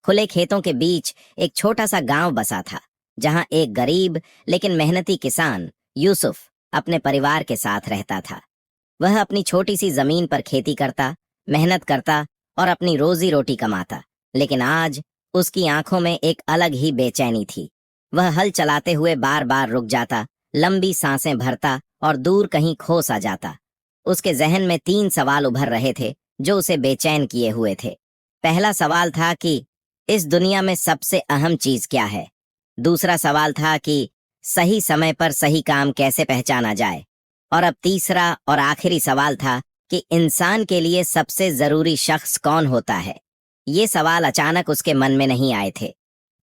खुले खेतों के बीच एक छोटा सा गांव बसा था, जहां एक गरीब लेकिन मेहनती किसान यूसुफ अपने परिवार के साथ रहता था। वह अपनी छोटी सी जमीन पर खेती करता, मेहनत करता और अपनी रोजी रोटी कमाता। लेकिन आज उसकी आंखों में एक अलग ही बेचैनी थी। वह हल चलाते हुए बार बार रुक जाता, लंबी सांसें भरता और दूर कहीं खो सा जाता। उसके जहन में 3 सवाल उभर रहे थे जो उसे बेचैन किए हुए थे। पहला सवाल था कि इस दुनिया में सबसे अहम चीज क्या है। दूसरा सवाल था कि सही समय पर सही काम कैसे पहचाना जाए। और अब तीसरा और आखिरी सवाल था कि इंसान के लिए सबसे जरूरी शख्स कौन होता है। ये सवाल अचानक उसके मन में नहीं आए थे।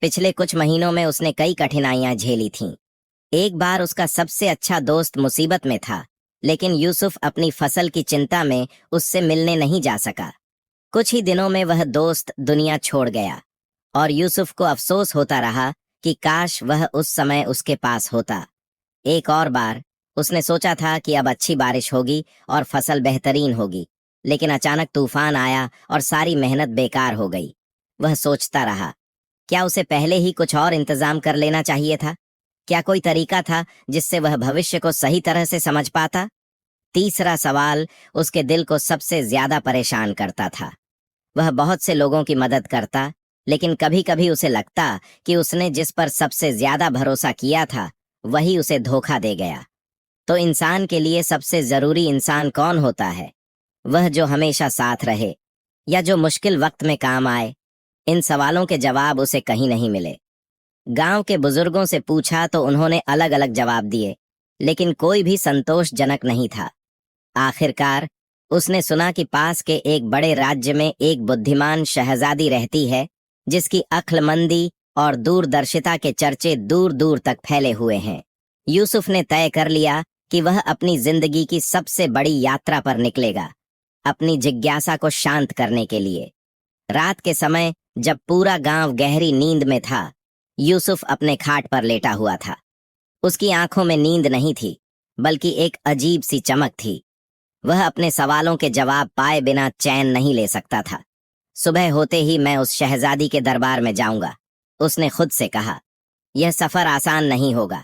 पिछले कुछ महीनों में उसने कई कठिनाइयां झेली थीं। एक बार उसका सबसे अच्छा दोस्त मुसीबत में था, लेकिन यूसुफ अपनी फसल की चिंता में उससे मिलने नहीं जा सका। कुछ ही दिनों में वह दोस्त दुनिया छोड़ गया और यूसुफ को अफसोस होता रहा कि काश वह उस समय उसके पास होता। एक और बार उसने सोचा था कि अब अच्छी बारिश होगी और फसल बेहतरीन होगी, लेकिन अचानक तूफान आया और सारी मेहनत बेकार हो गई। वह सोचता रहा, क्या उसे पहले ही कुछ और इंतजाम कर लेना चाहिए था? क्या कोई तरीका था जिससे वह भविष्य को सही तरह से समझ पाता? तीसरा सवाल उसके दिल को सबसे ज्यादा परेशान करता था। वह बहुत से लोगों की मदद करता, लेकिन कभी कभी उसे लगता कि उसने जिस पर सबसे ज्यादा भरोसा किया था वही उसे धोखा दे गया। तो इंसान के लिए सबसे जरूरी इंसान कौन होता है? वह जो हमेशा साथ रहे या जो मुश्किल वक्त में काम आए? इन सवालों के जवाब उसे कहीं नहीं मिले। गांव के बुजुर्गों से पूछा तो उन्होंने अलग अलग जवाब दिए, लेकिन कोई भी संतोषजनक नहीं था। आखिरकार उसने सुना कि पास के एक बड़े राज्य में एक बुद्धिमान शहजादी रहती है, जिसकी अक्लमंदी और दूरदर्शिता के चर्चे दूर दूर तक फैले हुए हैं। यूसुफ ने तय कर लिया कि वह अपनी जिंदगी की सबसे बड़ी यात्रा पर निकलेगा, अपनी जिज्ञासा को शांत करने के लिए। रात के समय जब पूरा गांव गहरी नींद में था, यूसुफ अपने खाट पर लेटा हुआ था। उसकी आंखों में नींद नहीं थी, बल्कि एक अजीब सी चमक थी। वह अपने सवालों के जवाब पाए बिना चैन नहीं ले सकता था। सुबह होते ही मैं उस शहजादी के दरबार में जाऊंगा, उसने खुद से कहा। यह सफर आसान नहीं होगा।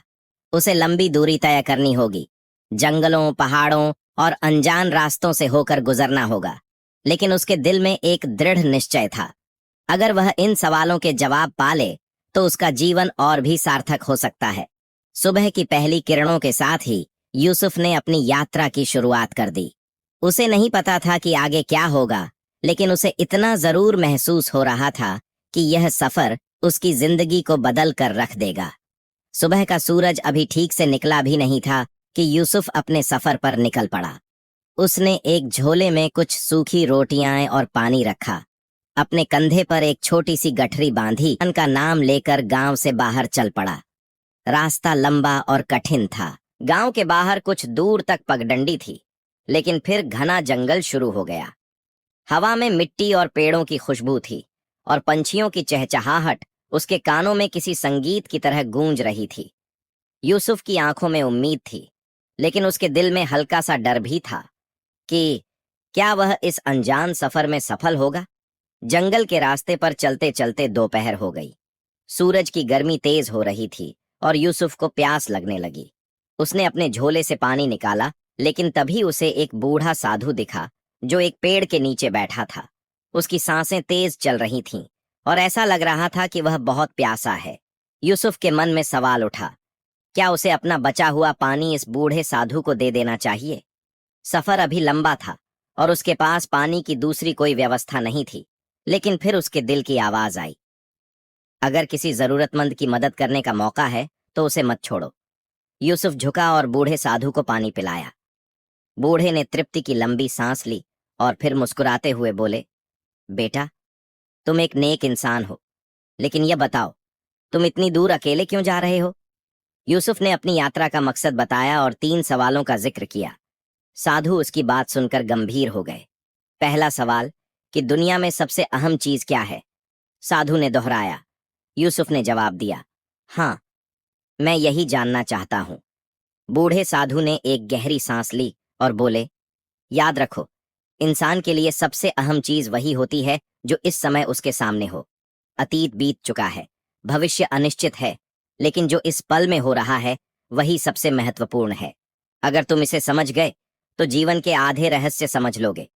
उसे लंबी दूरी तय करनी होगी, जंगलों, पहाड़ों और अनजान रास्तों से होकर गुजरना होगा। लेकिन उसके दिल में एक दृढ़ निश्चय था। अगर वह इन सवालों के जवाब पा ले तो उसका जीवन और भी सार्थक हो सकता है। सुबह की पहली किरणों के साथ ही यूसुफ ने अपनी यात्रा की शुरुआत कर दी। उसे नहीं पता था कि आगे क्या होगा, लेकिन उसे इतना जरूर महसूस हो रहा था कि यह सफर उसकी जिंदगी को बदल कर रख देगा। सुबह का सूरज अभी ठीक से निकला भी नहीं था कि यूसुफ अपने सफर पर निकल पड़ा। उसने एक झोले में कुछ सूखी रोटियां और पानी रखा, अपने कंधे पर एक छोटी सी गठरी बांधी, उनका नाम लेकर गांव से बाहर चल पड़ा। रास्ता लंबा और कठिन था। गांव के बाहर कुछ दूर तक पगडंडी थी, लेकिन फिर घना जंगल शुरू हो गया। हवा में मिट्टी और पेड़ों की खुशबू थी और पंछियों की चहचहाहट उसके कानों में किसी संगीत की तरह गूंज रही थी। यूसुफ की आंखों में उम्मीद थी, लेकिन उसके दिल में हल्का सा डर भी था कि क्या वह इस अनजान सफर में सफल होगा। जंगल के रास्ते पर चलते चलते दोपहर हो गई। सूरज की गर्मी तेज हो रही थी और यूसुफ को प्यास लगने लगी। उसने अपने झोले से पानी निकाला, लेकिन तभी उसे एक बूढ़ा साधु दिखा जो एक पेड़ के नीचे बैठा था। उसकी सांसें तेज चल रही थीं और ऐसा लग रहा था कि वह बहुत प्यासा है। यूसुफ के मन में सवाल उठा, क्या उसे अपना बचा हुआ पानी इस बूढ़े साधु को दे देना चाहिए? सफर अभी लंबा था और उसके पास पानी की दूसरी कोई व्यवस्था नहीं थी। लेकिन फिर उसके दिल की आवाज आई, अगर किसी जरूरतमंद की मदद करने का मौका है तो उसे मत छोड़ो। यूसुफ झुका और बूढ़े साधु को पानी पिलाया। बूढ़े ने तृप्ति की लंबी सांस ली और फिर मुस्कुराते हुए बोले, बेटा, तुम एक नेक इंसान हो, लेकिन यह बताओ, तुम इतनी दूर अकेले क्यों जा रहे हो? यूसुफ ने अपनी यात्रा का मकसद बताया और 3 सवालों का जिक्र किया। साधु उसकी बात सुनकर गंभीर हो गए। पहला सवाल कि दुनिया में सबसे अहम चीज क्या है? साधु ने दोहराया। यूसुफ ने जवाब दिया, हाँ, मैं यही जानना चाहता हूं। बूढ़े साधु ने एक गहरी सांस ली और बोले, याद रखो, इंसान के लिए सबसे अहम चीज वही होती है जो इस समय उसके सामने हो। अतीत बीत चुका है, भविष्य अनिश्चित है, लेकिन जो इस पल में हो रहा है वही सबसे महत्वपूर्ण है। अगर तुम इसे समझ गए तो जीवन के आधे रहस्य समझ लोगे।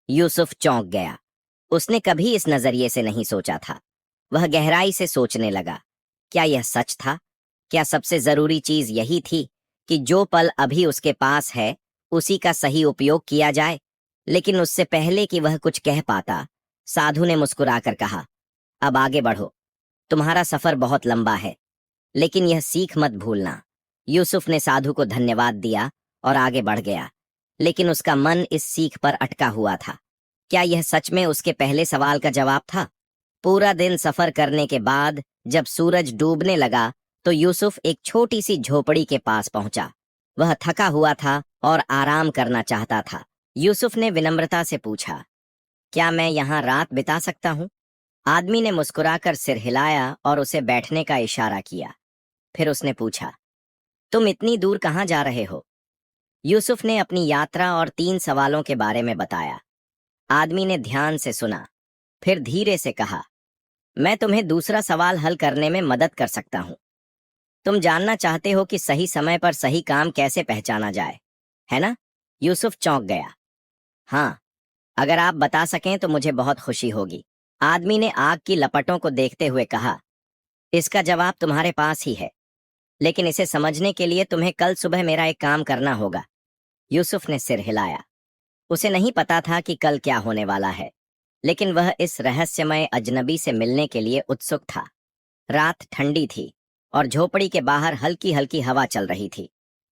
यूसुफ चौंक गया। उसने कभी इस नजरिए से नहीं सोचा था। वह गहराई से सोचने लगा, क्या यह सच था? क्या सबसे जरूरी चीज यही थी कि जो पल अभी उसके पास है उसी का सही उपयोग किया जाए? लेकिन उससे पहले कि वह कुछ कह पाता, साधु ने मुस्कुराकर कहा, अब आगे बढ़ो। तुम्हारा सफर बहुत लंबा है, लेकिन यह सीख मत भूलना। यूसुफ ने साधु को धन्यवाद दिया और आगे बढ़ गया, लेकिन उसका मन इस सीख पर अटका हुआ था। क्या यह सच में उसके पहले सवाल का जवाब था? पूरा दिन सफर करने के बाद जब सूरज डूबने लगा तो यूसुफ एक छोटी सी झोपड़ी के पास पहुंचा। वह थका हुआ था और आराम करना चाहता था। यूसुफ ने विनम्रता से पूछा, क्या मैं यहाँ रात बिता सकता हूँ? आदमी ने मुस्कुराकर सिर हिलाया और उसे बैठने का इशारा किया। फिर उसने पूछा, तुम इतनी दूर कहाँ जा रहे हो? यूसुफ ने अपनी यात्रा और 3 सवालों के बारे में बताया। आदमी ने ध्यान से सुना, फिर धीरे से कहा, मैं तुम्हें दूसरा सवाल हल करने में मदद कर सकता हूँ। तुम जानना चाहते हो कि सही समय पर सही काम कैसे पहचाना जाए, है ना? यूसुफ चौंक गया। हाँ, अगर आप बता सकें तो मुझे बहुत खुशी होगी। आदमी ने आग की लपटों को देखते हुए कहा, इसका जवाब तुम्हारे पास ही है, लेकिन इसे समझने के लिए तुम्हें कल सुबह मेरा एक काम करना होगा। यूसुफ ने सिर हिलाया। उसे नहीं पता था कि कल क्या होने वाला है, लेकिन वह इस रहस्यमय अजनबी से मिलने के लिए उत्सुक था। रात ठंडी थी और झोपड़ी के बाहर हल्की हल्की हवा चल रही थी।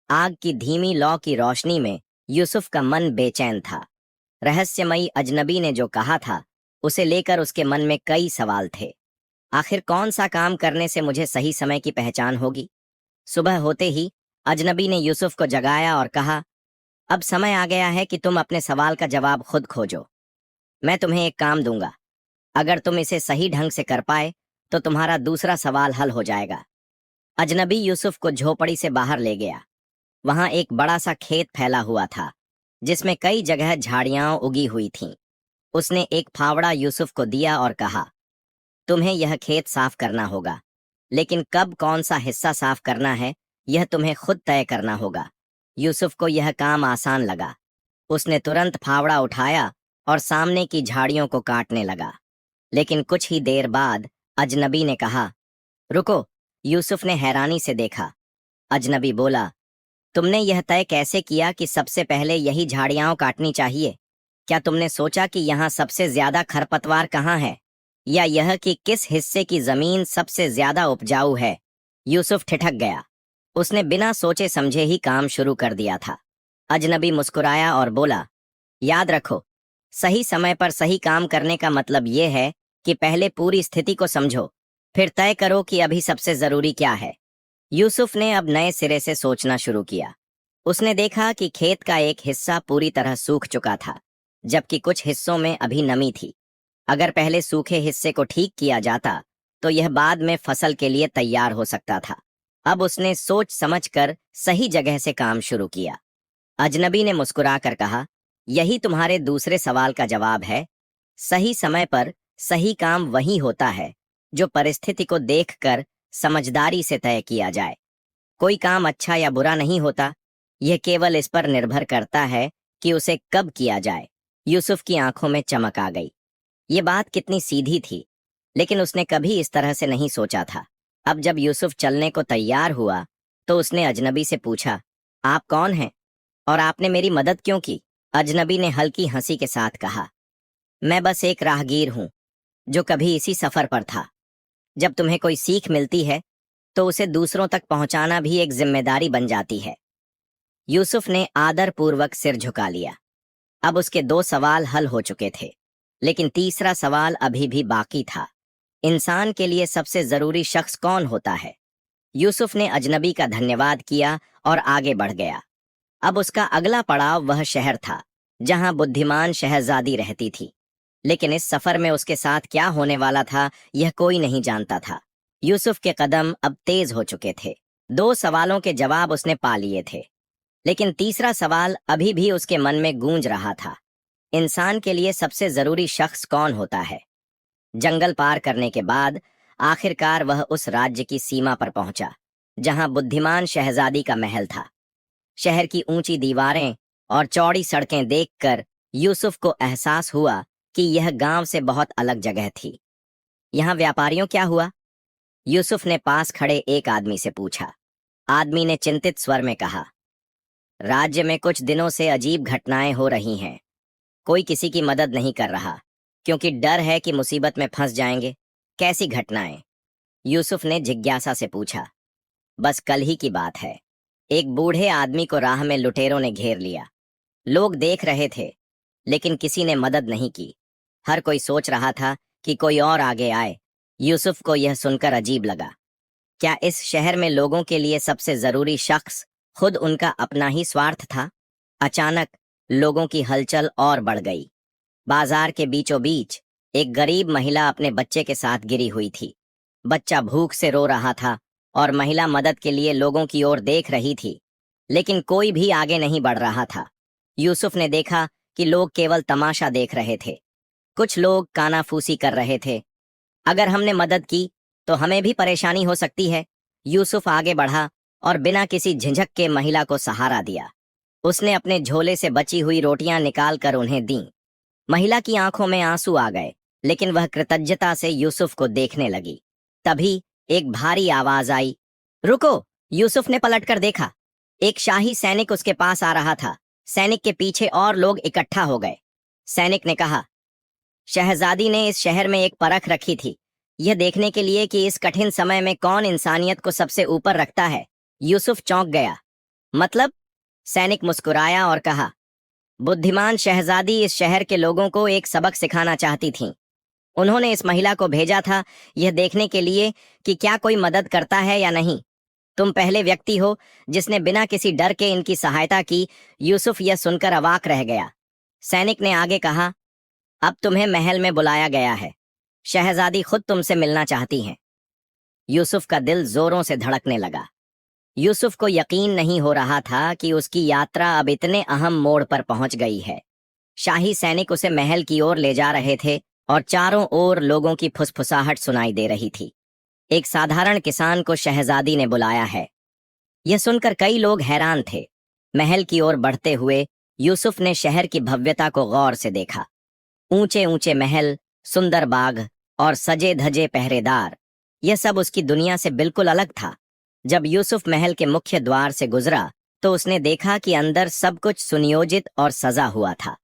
आग की धीमी लौ की रोशनी में यूसुफ का मन बेचैन था। रहस्यमयी अजनबी ने जो कहा था उसे लेकर उसके मन में कई सवाल थे। आखिर कौन सा काम करने से मुझे सही समय की पहचान होगी? सुबह होते ही अजनबी ने यूसुफ को जगाया और कहा, अब समय आ गया है कि तुम अपने सवाल का जवाब खुद खोजो। मैं तुम्हें एक काम दूंगा। अगर तुम इसे सही ढंग से कर पाए तो तुम्हारा दूसरा सवाल हल हो जाएगा। अजनबी यूसुफ को झोपड़ी से बाहर ले गया। वहां एक बड़ा सा खेत फैला हुआ था, जिसमें कई जगह झाड़ियां उगी हुई थीं। उसने एक फावड़ा यूसुफ को दिया और कहा, तुम्हें यह खेत साफ करना होगा, लेकिन कब कौन सा हिस्सा साफ करना है यह तुम्हें खुद तय करना होगा। यूसुफ को यह काम आसान लगा। उसने तुरंत फावड़ा उठाया और सामने की झाड़ियों को काटने लगा। लेकिन कुछ ही देर बाद अजनबी ने कहा, रुको। यूसुफ ने हैरानी से देखा। अजनबी बोला, तुमने यह तय कैसे किया कि सबसे पहले यही झाड़ियां काटनी चाहिए? क्या तुमने सोचा कि यहाँ सबसे ज्यादा खरपतवार कहाँ है, या यह कि किस हिस्से की जमीन सबसे ज्यादा उपजाऊ है? यूसुफ ठिठक गया। उसने बिना सोचे समझे ही काम शुरू कर दिया था। अजनबी मुस्कुराया और बोला, याद रखो, सही समय पर सही काम करने का मतलब यह है कि पहले पूरी स्थिति को समझो, फिर तय करो कि अभी सबसे जरूरी क्या है। यूसुफ ने अब नए सिरे से सोचना शुरू किया। उसने देखा कि खेत का एक हिस्सा पूरी तरह सूख चुका था, जबकि कुछ हिस्सों में अभी नमी थी। अगर पहले सूखे हिस्से को ठीक किया जाता तो यह बाद में फसल के लिए तैयार हो सकता था। अब उसने सोच समझकर सही जगह से काम शुरू किया। अजनबी ने मुस्कुराकर कहा, यही तुम्हारे दूसरे सवाल का जवाब है। सही समय पर सही काम वही होता है जो परिस्थिति को देखकर समझदारी से तय किया जाए। कोई काम अच्छा या बुरा नहीं होता, यह केवल इस पर निर्भर करता है कि उसे कब किया जाए। यूसुफ की आंखों में चमक आ गई। ये बात कितनी सीधी थी, लेकिन उसने कभी इस तरह से नहीं सोचा था। अब जब यूसुफ चलने को तैयार हुआ तो उसने अजनबी से पूछा, आप कौन हैं और आपने मेरी मदद क्यों की? अजनबी ने हल्की हंसी के साथ कहा, मैं बस एक राहगीर हूं जो कभी इसी सफर पर था। जब तुम्हें कोई सीख मिलती है तो उसे दूसरों तक पहुंचाना भी एक जिम्मेदारी बन जाती है। यूसुफ ने आदरपूर्वक सिर झुका लिया। अब उसके 2 सवाल हल हो चुके थे, लेकिन तीसरा सवाल अभी भी बाकी था। इंसान के लिए सबसे जरूरी शख्स कौन होता है? यूसुफ ने अजनबी का धन्यवाद किया और आगे बढ़ गया। अब उसका अगला पड़ाव वह शहर था जहां बुद्धिमान शहजादी रहती थी। लेकिन इस सफर में उसके साथ क्या होने वाला था यह कोई नहीं जानता था। यूसुफ के कदम अब तेज हो चुके थे। 2 सवालों के जवाब उसने पा लिए थे, लेकिन तीसरा सवाल अभी भी उसके मन में गूंज रहा था। इंसान के लिए सबसे जरूरी शख्स कौन होता है? जंगल पार करने के बाद आखिरकार वह उस राज्य की सीमा पर पहुंचा जहां बुद्धिमान शहजादी का महल था। शहर की ऊंची दीवारें और चौड़ी सड़कें देखकर यूसुफ को एहसास हुआ कि यह गांव से बहुत अलग जगह थी। यहाँ व्यापारियों क्या हुआ? यूसुफ ने पास खड़े एक आदमी से पूछा। आदमी ने चिंतित स्वर में कहा, राज्य में कुछ दिनों से अजीब घटनाएं हो रही हैं। कोई किसी की मदद नहीं कर रहा क्योंकि डर है कि मुसीबत में फंस जाएंगे। कैसी घटनाएं? यूसुफ ने जिज्ञासा से पूछा। बस कल ही की बात है। एक बूढ़े आदमी को राह में लुटेरों ने घेर लिया। लोग देख रहे थे लेकिन किसी ने मदद नहीं की। हर कोई सोच रहा था कि कोई और आगे आए। यूसुफ को यह सुनकर अजीब लगा। क्या इस शहर में लोगों के लिए सबसे जरूरी शख्स खुद उनका अपना ही स्वार्थ था? अचानक लोगों की हलचल और बढ़ गई। बाजार के बीचों बीच एक गरीब महिला अपने बच्चे के साथ गिरी हुई थी। बच्चा भूख से रो रहा था और महिला मदद के लिए लोगों की ओर देख रही थी, लेकिन कोई भी आगे नहीं बढ़ रहा था। यूसुफ ने देखा कि लोग केवल तमाशा देख रहे थे। कुछ लोग कानाफूसी कर रहे थे। अगर हमने मदद की तो हमें भी परेशानी हो सकती है। यूसुफ आगे बढ़ा और बिना किसी झिझक के महिला को सहारा दिया। उसने अपने झोले से बची हुई रोटियां निकालकर उन्हें दीं। महिला की आंखों में आंसू आ गए, लेकिन वह कृतज्ञता से यूसुफ को देखने लगी। तभी एक भारी आवाज आई, रुको! यूसुफ ने पलटकर देखा। एक शाही सैनिक उसके पास आ रहा था। सैनिक के पीछे और लोग इकट्ठा हो गए। सैनिक ने कहा, शहजादी ने इस शहर में एक परख रखी थी, यह देखने के लिए कि इस कठिन समय में कौन इंसानियत को सबसे ऊपर रखता है। यूसुफ चौंक गया। मतलब? सैनिक मुस्कुराया और कहा, बुद्धिमान शहजादी इस शहर के लोगों को एक सबक सिखाना चाहती थीं। उन्होंने इस महिला को भेजा था यह देखने के लिए कि क्या कोई मदद करता है या नहीं। तुम पहले व्यक्ति हो जिसने बिना किसी डर के इनकी सहायता की। यूसुफ यह सुनकर अवाक रह गया। सैनिक ने आगे कहा, अब तुम्हें महल में बुलाया गया है। शहजादी खुद तुमसे मिलना चाहती हैं। यूसुफ का दिल जोरों से धड़कने लगा। यूसुफ को यकीन नहीं हो रहा था कि उसकी यात्रा अब इतने अहम मोड़ पर पहुंच गई है। शाही सैनिक उसे महल की ओर ले जा रहे थे और चारों ओर लोगों की फुसफुसाहट सुनाई दे रही थी। एक साधारण किसान को शहजादी ने बुलाया है। यह सुनकर कई लोग हैरान थे। महल की ओर बढ़ते हुए यूसुफ ने शहर की भव्यता को गौर से देखा। ऊंचे ऊंचे महल, सुंदर बाग और सजे धजे पहरेदार, यह सब उसकी दुनिया से बिल्कुल अलग था। जब यूसुफ महल के मुख्य द्वार से गुजरा तो उसने देखा कि अंदर सब कुछ सुनियोजित और सजा हुआ था।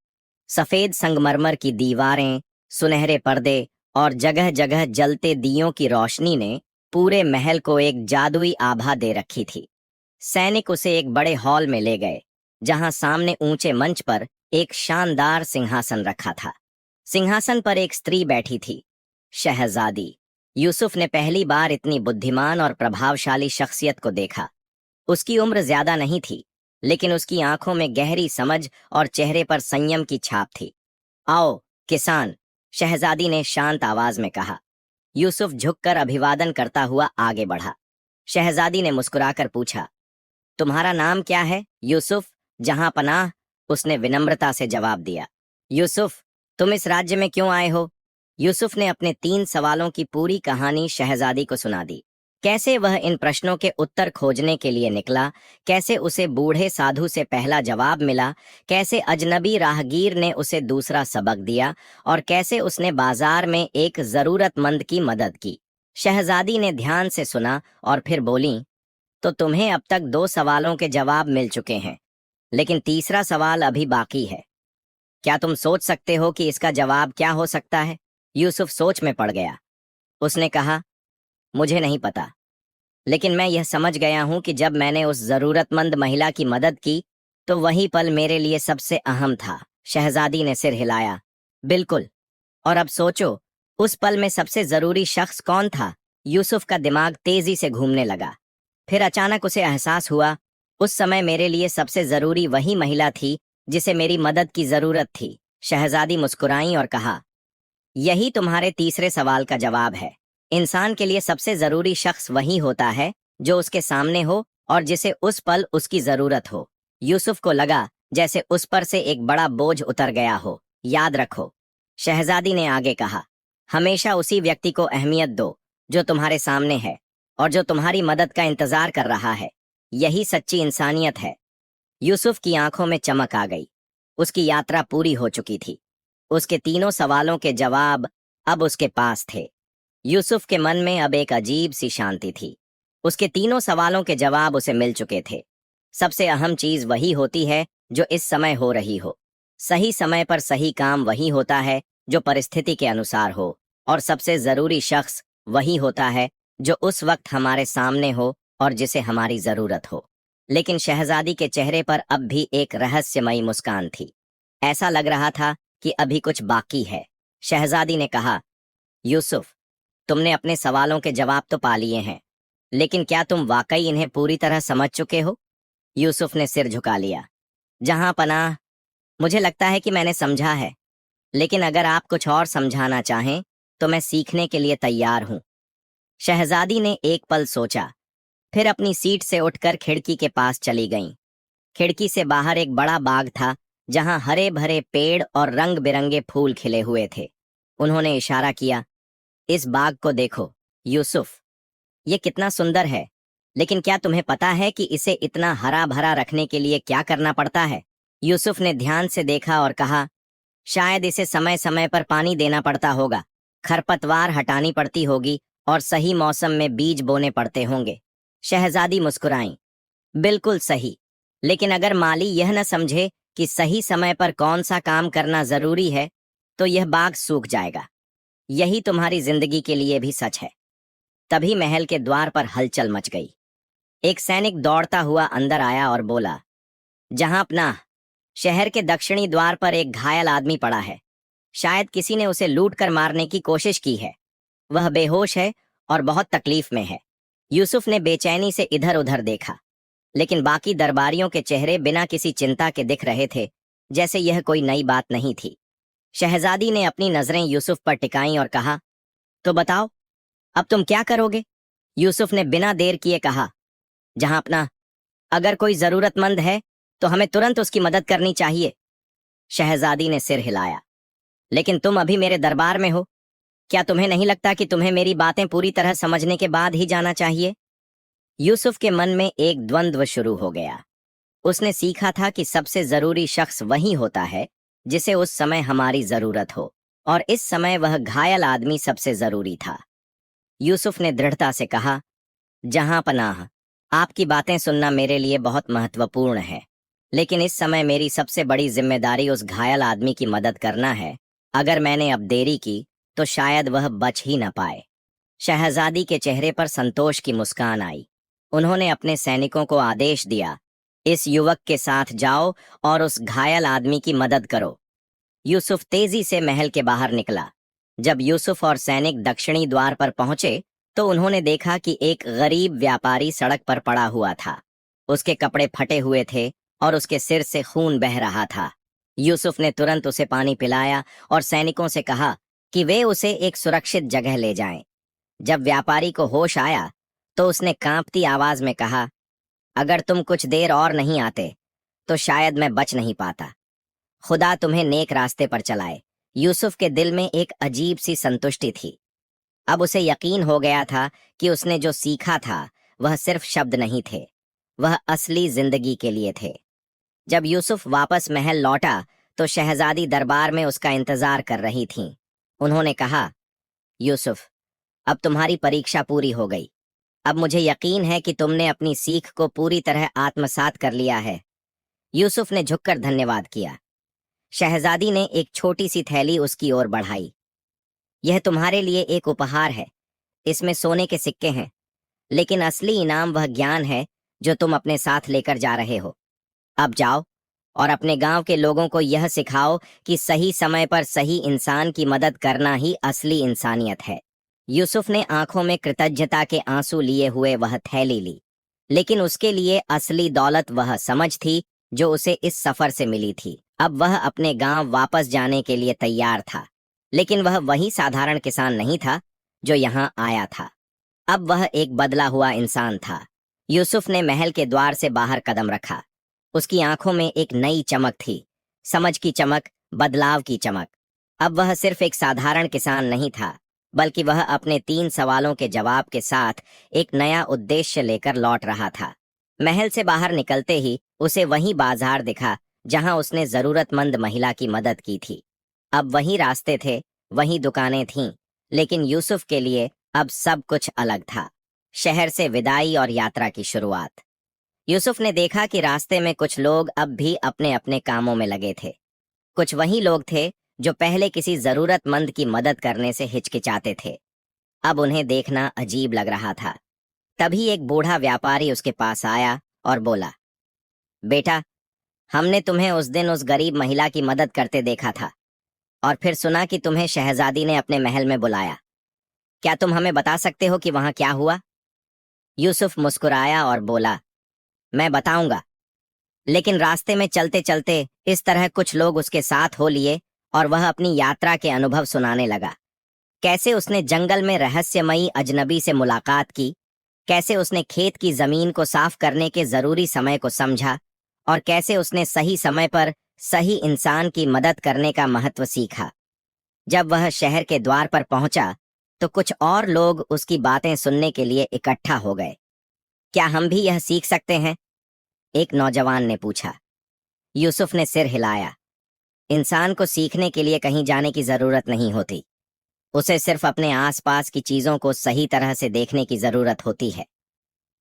सफेद संगमरमर की दीवारें, सुनहरे पर्दे और जगह जगह जलते दियों की रोशनी ने पूरे महल को एक जादुई आभा दे रखी थी। सैनिक उसे एक बड़े हॉल में ले गए जहां सामने ऊंचे मंच पर एक शानदार सिंहासन रखा था। सिंहासन पर एक स्त्री बैठी थी, शहजादी। यूसुफ ने पहली बार इतनी बुद्धिमान और प्रभावशाली शख्सियत को देखा। उसकी उम्र ज्यादा नहीं थी, लेकिन उसकी आंखों में गहरी समझ और चेहरे पर संयम की छाप थी। आओ किसान, शहजादी ने शांत आवाज में कहा। यूसुफ झुककर अभिवादन करता हुआ आगे बढ़ा। शहजादी ने मुस्कुराकर पूछा, तुम्हारा नाम क्या है? यूसुफ, जहां पनाह, उसने विनम्रता से जवाब दिया। यूसुफ, तुम इस राज्य में क्यों आए हो? यूसुफ ने अपने 3 सवालों की पूरी कहानी शहजादी को सुना दी। कैसे वह इन प्रश्नों के उत्तर खोजने के लिए निकला, कैसे उसे बूढ़े साधु से पहला जवाब मिला, कैसे अजनबी राहगीर ने उसे दूसरा सबक दिया और कैसे उसने बाजार में एक जरूरतमंद की मदद की। शहजादी ने ध्यान से सुना और फिर बोली, तो तुम्हें अब तक 2 सवालों के जवाब मिल चुके हैं, लेकिन तीसरा सवाल अभी बाकी है। क्या तुम सोच सकते हो कि इसका जवाब क्या हो सकता है? यूसुफ सोच में पड़ गया। उसने कहा, मुझे नहीं पता, लेकिन मैं यह समझ गया हूं कि जब मैंने उस जरूरतमंद महिला की मदद की तो वही पल मेरे लिए सबसे अहम था। शहजादी ने सिर हिलाया। बिल्कुल। और अब सोचो, उस पल में सबसे जरूरी शख्स कौन था? यूसुफ का दिमाग तेजी से घूमने लगा। फिर अचानक उसे एहसास हुआ, उस समय मेरे लिए सबसे जरूरी वही महिला थी जिसे मेरी मदद की जरूरत थी। शहजादी मुस्कुराई और कहा, यही तुम्हारे तीसरे सवाल का जवाब है। इंसान के लिए सबसे जरूरी शख्स वही होता है जो उसके सामने हो और जिसे उस पल उसकी जरूरत हो। यूसुफ को लगा जैसे उस पर से एक बड़ा बोझ उतर गया हो। याद रखो, शहजादी ने आगे कहा, हमेशा उसी व्यक्ति को अहमियत दो जो तुम्हारे सामने है और जो तुम्हारी मदद का इंतजार कर रहा है। यही सच्ची इंसानियत है। यूसुफ की आंखों में चमक आ गई। उसकी यात्रा पूरी हो चुकी थी। उसके तीनों सवालों के जवाब अब उसके पास थे। यूसुफ के मन में अब एक अजीब सी शांति थी। उसके तीनों सवालों के जवाब उसे मिल चुके थे। सबसे अहम चीज वही होती है जो इस समय हो रही हो। सही समय पर सही काम वही होता है जो परिस्थिति के अनुसार हो, और सबसे जरूरी शख्स वही होता है जो उस वक्त हमारे सामने हो और जिसे हमारी जरूरत हो। लेकिन शहजादी के चेहरे पर अब भी एक रहस्यमयी मुस्कान थी। ऐसा लग रहा था कि अभी कुछ बाकी है। शहजादी ने कहा, यूसुफ, तुमने अपने सवालों के जवाब तो पा लिए हैं, लेकिन क्या तुम वाकई इन्हें पूरी तरह समझ चुके हो? यूसुफ ने सिर झुका लिया। जहां पनाह, मुझे लगता है कि मैंने समझा है, लेकिन अगर आप कुछ और समझाना चाहें तो मैं सीखने के लिए तैयार हूं। शहजादी ने एक पल सोचा, फिर अपनी सीट से उठकर खिड़की के पास चली गईं। खिड़की से बाहर एक बड़ा बाग था जहां हरे भरे पेड़ और रंग बिरंगे फूल खिले हुए थे। उन्होंने इशारा किया, इस बाग को देखो यूसुफ, ये कितना सुंदर है, लेकिन क्या तुम्हें पता है कि इसे इतना हरा भरा रखने के लिए क्या करना पड़ता है? यूसुफ ने ध्यान से देखा और कहा, शायद इसे समय समय पर पानी देना पड़ता होगा, खरपतवार हटानी पड़ती होगी और सही मौसम में बीज बोने पड़ते होंगे। शहजादी मुस्कुराई, बिल्कुल सही, लेकिन अगर माली यह न समझे कि सही समय पर कौन सा काम करना जरूरी है तो यह बाग सूख जाएगा। यही तुम्हारी जिंदगी के लिए भी सच है। तभी महल के द्वार पर हलचल मच गई। एक सैनिक दौड़ता हुआ अंदर आया और बोला, जहां अपना, शहर के दक्षिणी द्वार पर एक घायल आदमी पड़ा है। शायद किसी ने उसे लूट कर मारने की कोशिश की है। वह बेहोश है और बहुत तकलीफ में है। यूसुफ ने बेचैनी से इधर उधर देखा, लेकिन बाकी दरबारियों के चेहरे बिना किसी चिंता के दिख रहे थे, जैसे यह कोई नई बात नहीं थी। शहजादी ने अपनी नजरें यूसुफ पर टिकाईं और कहा, तो बताओ, अब तुम क्या करोगे? यूसुफ ने बिना देर किए कहा, जहां अपना, अगर कोई जरूरतमंद है तो हमें तुरंत उसकी मदद करनी चाहिए। शहजादी ने सिर हिलाया, लेकिन तुम अभी मेरे दरबार में हो। क्या तुम्हें नहीं लगता कि तुम्हें मेरी बातें पूरी तरह समझने के बाद ही जाना चाहिए? यूसुफ के मन में एक द्वंद्व शुरू हो गया। उसने सीखा था कि सबसे जरूरी शख्स वही होता है जिसे उस समय हमारी जरूरत हो, और इस समय वह घायल आदमी सबसे जरूरी था। यूसुफ ने दृढ़ता से कहा, जहां पनाह, आपकी बातें सुनना मेरे लिए बहुत महत्वपूर्ण है, लेकिन इस समय मेरी सबसे बड़ी जिम्मेदारी उस घायल आदमी की मदद करना है। अगर मैंने अब देरी की तो शायद वह बच ही न पाए। शहजादी के चेहरे पर संतोष की मुस्कान आई। उन्होंने अपने सैनिकों को आदेश दिया, इस युवक के साथ जाओ और उस घायल आदमी की मदद करो। यूसुफ तेजी से महल के बाहर निकला। जब यूसुफ और सैनिक दक्षिणी द्वार पर पहुंचे तो उन्होंने देखा कि एक गरीब व्यापारी सड़क पर पड़ा हुआ था। उसके कपड़े फटे हुए थे और उसके सिर से खून बह रहा था। यूसुफ ने तुरंत उसे पानी पिलाया और सैनिकों से कहा कि वे उसे एक सुरक्षित जगह ले जाएं। जब व्यापारी को होश आया तो उसने कांपती आवाज में कहा, अगर तुम कुछ देर और नहीं आते तो शायद मैं बच नहीं पाता। खुदा तुम्हें नेक रास्ते पर चलाए। यूसुफ के दिल में एक अजीब सी संतुष्टि थी। अब उसे यकीन हो गया था कि उसने जो सीखा था वह सिर्फ शब्द नहीं थे, वह असली जिंदगी के लिए थे। जब यूसुफ वापस महल लौटा तो शहजादी दरबार में उसका इंतजार कर रही थीं। उन्होंने कहा, यूसुफ, अब तुम्हारी परीक्षा पूरी हो गई। अब मुझे यकीन है कि तुमने अपनी सीख को पूरी तरह आत्मसात कर लिया है। यूसुफ ने झुककर धन्यवाद किया। शहजादी ने एक छोटी सी थैली उसकी ओर बढ़ाई। यह तुम्हारे लिए एक उपहार है। इसमें सोने के सिक्के हैं, लेकिन असली इनाम वह ज्ञान है जो तुम अपने साथ लेकर जा रहे हो। अब जाओ और अपने गांव के लोगों को यह सिखाओ कि सही समय पर सही इंसान की मदद करना ही असली इंसानियत है। यूसुफ ने आंखों में कृतज्ञता के आंसू लिए हुए वह थैली ली, लेकिन उसके लिए असली दौलत वह समझ थी जो उसे इस सफर से मिली थी। अब वह अपने गांव वापस जाने के लिए तैयार था, लेकिन वह वही साधारण किसान नहीं था जो यहाँ आया था। अब वह एक बदला हुआ इंसान था। यूसुफ ने महल के द्वार से बाहर कदम रखा। उसकी आंखों में एक नई चमक थी, समझ की चमक, बदलाव की चमक। अब वह सिर्फ एक साधारण किसान नहीं था, बल्कि वह अपने 3 सवालों के जवाब के साथ एक नया उद्देश्य लेकर लौट रहा था। महल से बाहर निकलते ही उसे वही बाजार दिखा जहां उसने जरूरतमंद महिला की मदद की थी। अब वही रास्ते थे, वही दुकानें थीं, लेकिन यूसुफ के लिए अब सब कुछ अलग था। शहर से विदाई और यात्रा की शुरुआत। यूसुफ ने देखा कि रास्ते में कुछ लोग अब भी अपने अपने कामों में लगे थे। कुछ वही लोग थे जो पहले किसी जरूरतमंद की मदद करने से हिचकिचाते थे। अब उन्हें देखना अजीब लग रहा था। तभी एक बूढ़ा व्यापारी उसके पास आया और बोला, बेटा, हमने तुम्हें उस दिन उस गरीब महिला की मदद करते देखा था और फिर सुना कि तुम्हें शहजादी ने अपने महल में बुलाया। क्या तुम हमें बता सकते हो कि वहां क्या हुआ? यूसुफ मुस्कुराया और बोला, मैं बताऊंगा, लेकिन रास्ते में चलते चलते इस तरह कुछ लोग उसके साथ हो लिए और वह अपनी यात्रा के अनुभव सुनाने लगा। कैसे उसने जंगल में रहस्यमयी अजनबी से मुलाकात की, कैसे उसने खेत की जमीन को साफ करने के जरूरी समय को समझा और कैसे उसने सही समय पर सही इंसान की मदद करने का महत्व सीखा। जब वह शहर के द्वार पर पहुंचा तो कुछ और लोग उसकी बातें सुनने के लिए इकट्ठा हो गए। क्या हम भी यह सीख सकते हैं? एक नौजवान ने पूछा। यूसुफ ने सिर हिलाया। इंसान को सीखने के लिए कहीं जाने की जरूरत नहीं होती, उसे सिर्फ अपने आसपास की चीजों को सही तरह से देखने की जरूरत होती है।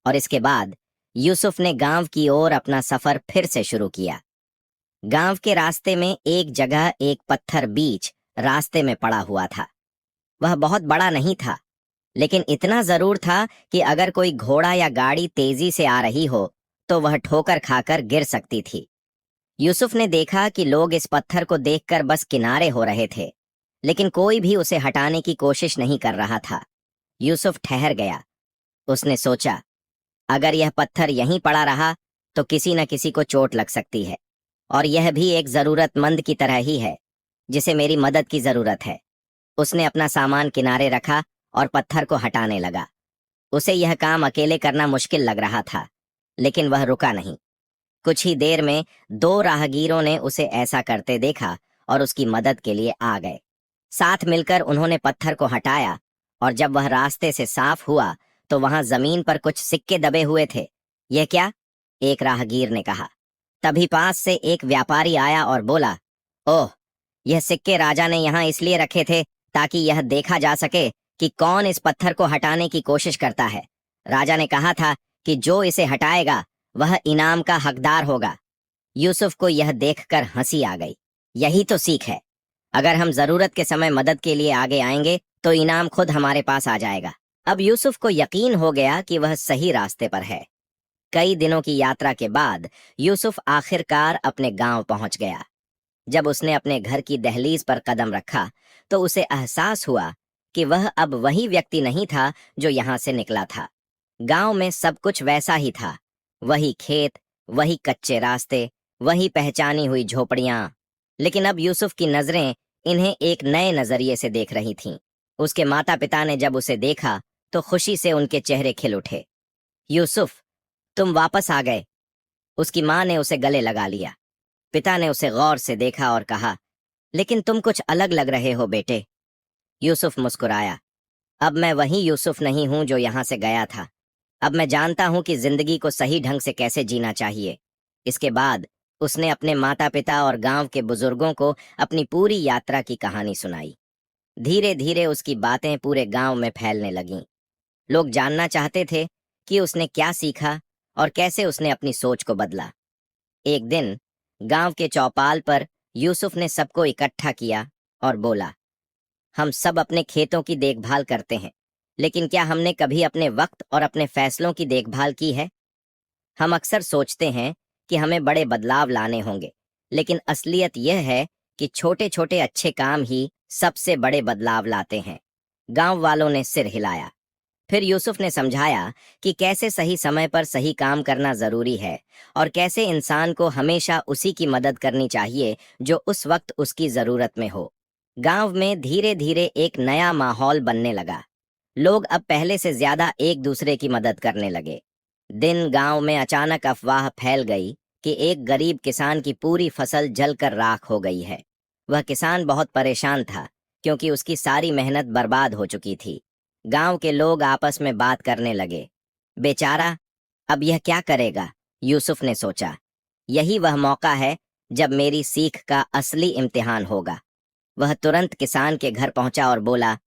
और इसके बाद यूसुफ ने गांव की ओर अपना सफर फिर से शुरू किया। गांव के रास्ते में एक जगह एक पत्थर बीच रास्ते में पड़ा हुआ था। वह बहुत बड़ा नहीं था, लेकिन इतना जरूर था कि अगर कोई घोड़ा या गाड़ी तेजी से आ रही हो तो वह ठोकर खाकर गिर सकती थी। यूसुफ ने देखा कि लोग इस पत्थर को देखकर बस किनारे हो रहे थे, लेकिन कोई भी उसे हटाने की कोशिश नहीं कर रहा था। यूसुफ ठहर गया। उसने सोचा, अगर यह पत्थर यहीं पड़ा रहा तो किसी न किसी को चोट लग सकती है, और यह भी एक जरूरतमंद की तरह ही है जिसे मेरी मदद की जरूरत है। उसने अपना सामान किनारे रखा और पत्थर को हटाने लगा। उसे यह काम अकेले करना मुश्किल लग रहा था, लेकिन वह रुका नहीं। कुछ ही देर में 2 राहगीरों ने उसे ऐसा करते देखा और उसकी मदद के लिए आ गए। साथ मिलकर उन्होंने पत्थर को हटाया और जब वह रास्ते से साफ हुआ तो वहां जमीन पर कुछ सिक्के दबे हुए थे। यह क्या? एक राहगीर ने कहा। तभी पास से एक व्यापारी आया और बोला, ओह, यह सिक्के राजा ने यहाँ इसलिए रखे थे ताकि यह देखा जा सके कि कौन इस पत्थर को हटाने की कोशिश करता है। राजा ने कहा था कि जो इसे हटाएगा वह इनाम का हकदार होगा। यूसुफ को यह देखकर हंसी आ गई। यही तो सीख है। अगर हम जरूरत के समय मदद के लिए आगे आएंगे तो इनाम खुद हमारे पास आ जाएगा। अब यूसुफ को यकीन हो गया कि वह सही रास्ते पर है। कई दिनों की यात्रा के बाद यूसुफ आखिरकार अपने गांव पहुंच गया। जब उसने अपने घर की दहलीज पर कदम रखा तो उसे एहसास हुआ कि वह अब वही व्यक्ति नहीं था जो यहां से निकला था। गांव में सब कुछ वैसा ही था। वही खेत, वही कच्चे रास्ते, वही पहचानी हुई झोपड़ियां। लेकिन अब यूसुफ की नजरें इन्हें एक नए नजरिए से देख रही थीं। उसके माता पिता ने जब उसे देखा तो खुशी से उनके चेहरे खिल उठे। यूसुफ, तुम वापस आ गए। उसकी मां ने उसे गले लगा लिया। पिता ने उसे गौर से देखा और कहा, लेकिन तुम कुछ अलग लग रहे हो बेटे। यूसुफ मुस्कुराया। अब मैं वही यूसुफ नहीं हूं जो यहां से गया था। अब मैं जानता हूं कि जिंदगी को सही ढंग से कैसे जीना चाहिए। इसके बाद उसने अपने माता पिता और गांव के बुजुर्गों को अपनी पूरी यात्रा की कहानी सुनाई। धीरे धीरे उसकी बातें पूरे गांव में फैलने लगीं। लोग जानना चाहते थे कि उसने क्या सीखा और कैसे उसने अपनी सोच को बदला। एक दिन गांव के चौपाल पर यूसुफ ने सबको इकट्ठा किया और बोला, हम सब अपने खेतों की देखभाल करते हैं, लेकिन क्या हमने कभी अपने वक्त और अपने फैसलों की देखभाल की है? हम अक्सर सोचते हैं कि हमें बड़े बदलाव लाने होंगे, लेकिन असलियत यह है कि छोटे छोटे अच्छे काम ही सबसे बड़े बदलाव लाते हैं। गांव वालों ने सिर हिलाया। फिर यूसुफ ने समझाया कि कैसे सही समय पर सही काम करना जरूरी है और कैसे इंसान को हमेशा उसी की मदद करनी चाहिए जो उस वक्त उसकी जरूरत में हो। गांव में धीरे धीरे एक नया माहौल बनने लगा। लोग अब पहले से ज्यादा एक दूसरे की मदद करने लगे। दिन गांव में अचानक अफवाह फैल गई कि एक गरीब किसान की पूरी फसल जलकर राख हो गई है। वह किसान बहुत परेशान था क्योंकि उसकी सारी मेहनत बर्बाद हो चुकी थी। गांव के लोग आपस में बात करने लगे। बेचारा, अब यह क्या करेगा? यूसुफ ने सोचा। यही वह मौका है जब मेरी सीख का असली इम्तिहान होगा। वह तुरंत किसान के घर पहुंचा और बोला,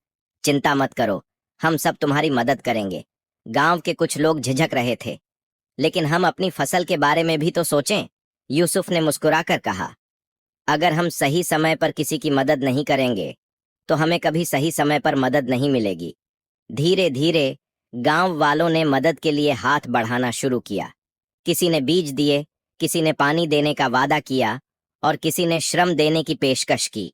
चिंता मत करो, हम सब तुम्हारी मदद करेंगे। गांव के कुछ लोग झिझक रहे थे। लेकिन हम अपनी फसल के बारे में भी तो सोचें, यूसुफ ने मुस्कुराकर कहा। अगर हम सही समय पर किसी की मदद नहीं करेंगे तो हमें कभी सही समय पर मदद नहीं मिलेगी। धीरे धीरे गांव वालों ने मदद के लिए हाथ बढ़ाना शुरू किया। किसी ने बीज दिए, किसी ने पानी देने का वादा किया और किसी ने श्रम देने की पेशकश की।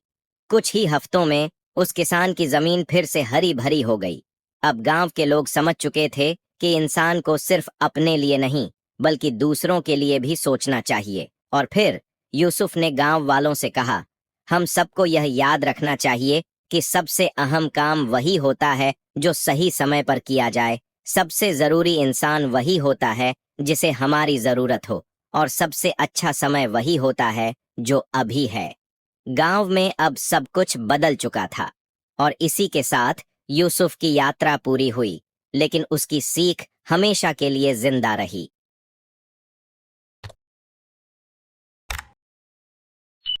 कुछ ही हफ्तों में उस किसान की जमीन फिर से हरी भरी हो गई। अब गांव के लोग समझ चुके थे कि इंसान को सिर्फ अपने लिए नहीं बल्कि दूसरों के लिए भी सोचना चाहिए। और फिर यूसुफ ने गांव वालों से कहा, हम सबको यह याद रखना चाहिए कि सबसे अहम काम वही होता है जो सही समय पर किया जाए। सबसे जरूरी इंसान वही होता है जिसे हमारी जरूरत हो, और सबसे अच्छा समय वही होता है जो अभी है। गांव में अब सब कुछ बदल चुका था और इसी के साथ यूसुफ की यात्रा पूरी हुई, लेकिन उसकी सीख हमेशा के लिए जिंदा रही।